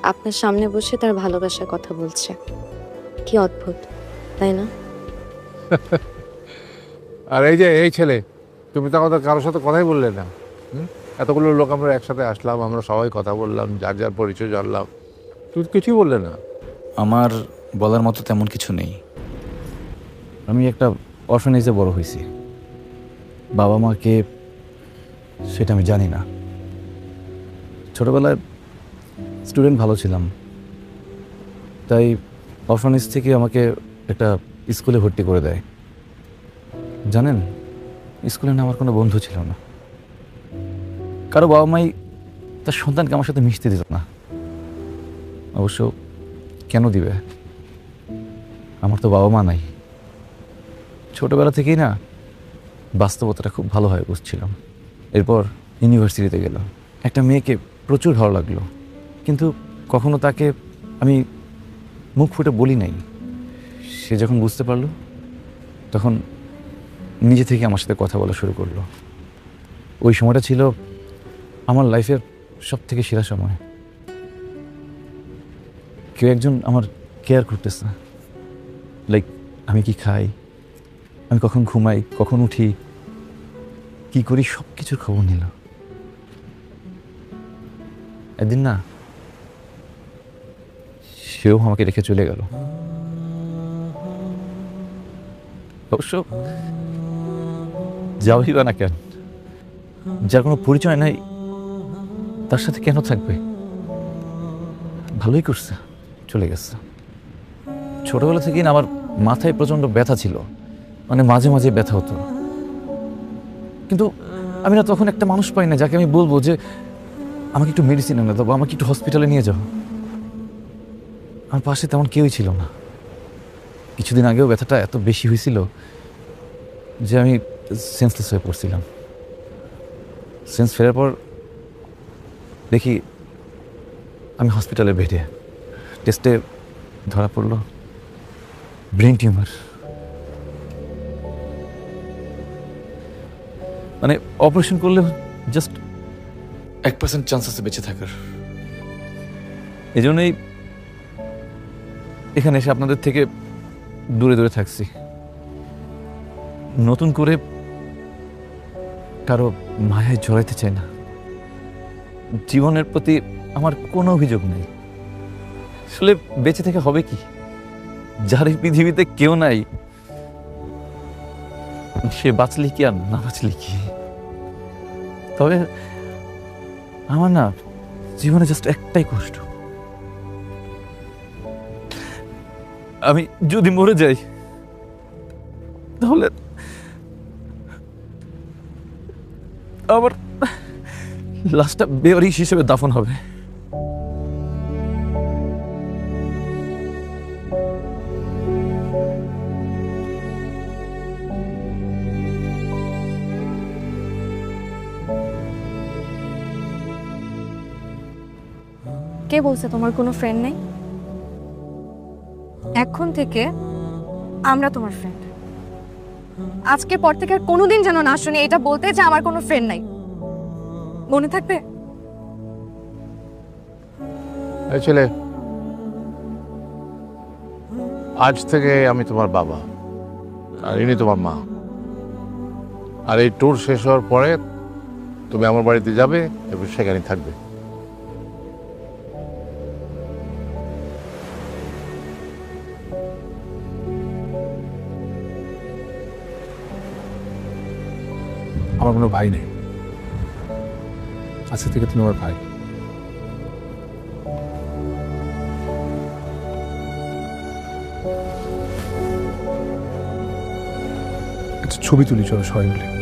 আপনার সামনে বসে তার ভালোবাসার কথা বলছে। কি অদ্ভুত, তাই না? আর এই যে এই ছেলে, তুমি তো আমাদের কারোর সাথে কথাই বললে না। এতগুলো লোক আমরা একসাথে আসলাম, আমরা সবাই কথা বললাম, যার যার পরিচয় জানলাম, তুমি কিছুই বললে না। আমার বলার মতো তেমন কিছু নেই। আমি একটা অরফানেজে বড় হয়েছি। বাবা মাকে সেটা আমি জানি না। ছোটবেলায় স্টুডেন্ট ভালো ছিলাম, তাই অরফানেজ থেকে আমাকে একটা স্কুলে ভর্তি করে দেয়। জানেন, স্কুলে না আমার কোনো বন্ধু ছিল না। কারো বাবা মাই তার সন্তানকে আমার সাথে মিশতে দিত না। অবশ্য কেন দিবে? আমার তো বাবা মা নাই। ছোটবেলা থেকেই না বাস্তবতাটা খুব ভালোভাবে বুঝছিলাম। এরপর ইউনিভার্সিটিতে গেলাম। একটা মেয়েকে প্রচুর ভালো লাগলো, কিন্তু কখনো তাকে আমি মুখ ফুটে বলি নাই। সে যখন বুঝতে পারলো, তখন নিজে থেকে আমার সাথে কথা বলা শুরু করলো। ওই সময়টা ছিল আমার লাইফের সব থেকে সেরা সময়। কেউ একজন আমার কেয়ার করতেছে। লাইক, আমি কি খাই, আমি কখন ঘুমাই, কখন উঠি, কি করি, সব কিছুর খবর নিল। একদিন না, সেও আমাকে রেখে চলে গেল। অবশ্য যাওয়াই বা না কেন? যার কোনো পরিচয় নাই তার সাথে কেন থাকবে? ভালোই করছে, চলে গেছে। ছোটবেলা থেকেই না আমার মাথায় প্রচণ্ড ব্যথা ছিল, মানে মাঝে মাঝে ব্যথা হতো। কিন্তু আমি না তখন একটা মানুষ পাই না যাকে আমি বলবো যে আমাকে একটু মেডিসিন এনে দাও বা আমাকে একটু হসপিটালে নিয়ে যাও। আমার পাশে তেমন কেউই ছিল না। কিছুদিন আগেও ব্যথাটা এত বেশি হয়েছিল যে আমি সেন্সলেস হয়ে পড়ছিলাম। সেন্স ফেরার পর দেখি আমি হসপিটালের বেডে। টেস্টে ধরা পড়লো ব্রেন টিউমার। মানে অপারেশন করলে জাস্ট 1% চান্স আছে বেঁচে থাকার। এই জন্যই এখানে এসে আপনাদের থেকে দূরে দূরে থাকছি। নতুন করে কারো মায়ায় জড়াইতে চাই না। জীবনের প্রতি আমার কোনো অভিযোগ নেই। আসলে বেঁচে থেকে হবে কি? যার এই পৃথিবীতে কেউ নাই, সে বাঁচলে কি আর না বাঁচলে কি? তবে আমার না জীবনে জাস্ট একটাই কষ্ট, আমি যদি মরে যাই তাহলে আমার লাশটা বেওয়ারিশ হিসেবে দাফন হবে। কে বলছে তোমার কোনো ফ্রেন্ড নেই? এখন থেকে আমরা তোমার ফ্রেন্ড। আজকে পর থেকে আর কোনোদিন যেন না শুনি এটা বলতে যে আমার কোনো ফ্রেন্ড নাই। মনে থাকবে? এই ছেলে, আজ থেকে আমি তোমার বাবা আর ইনি তোমার মা। আর এই ট্যুর শেষ হওয়ার পরে তুমি আমার বাড়িতে যাবে এবং সেখানেই থাকবে। আমার কোনো ভাই নেই, আজকে থেকে তুমি আমার ভাই। একটা ছবি তুলি, চলো সবাই মিলে।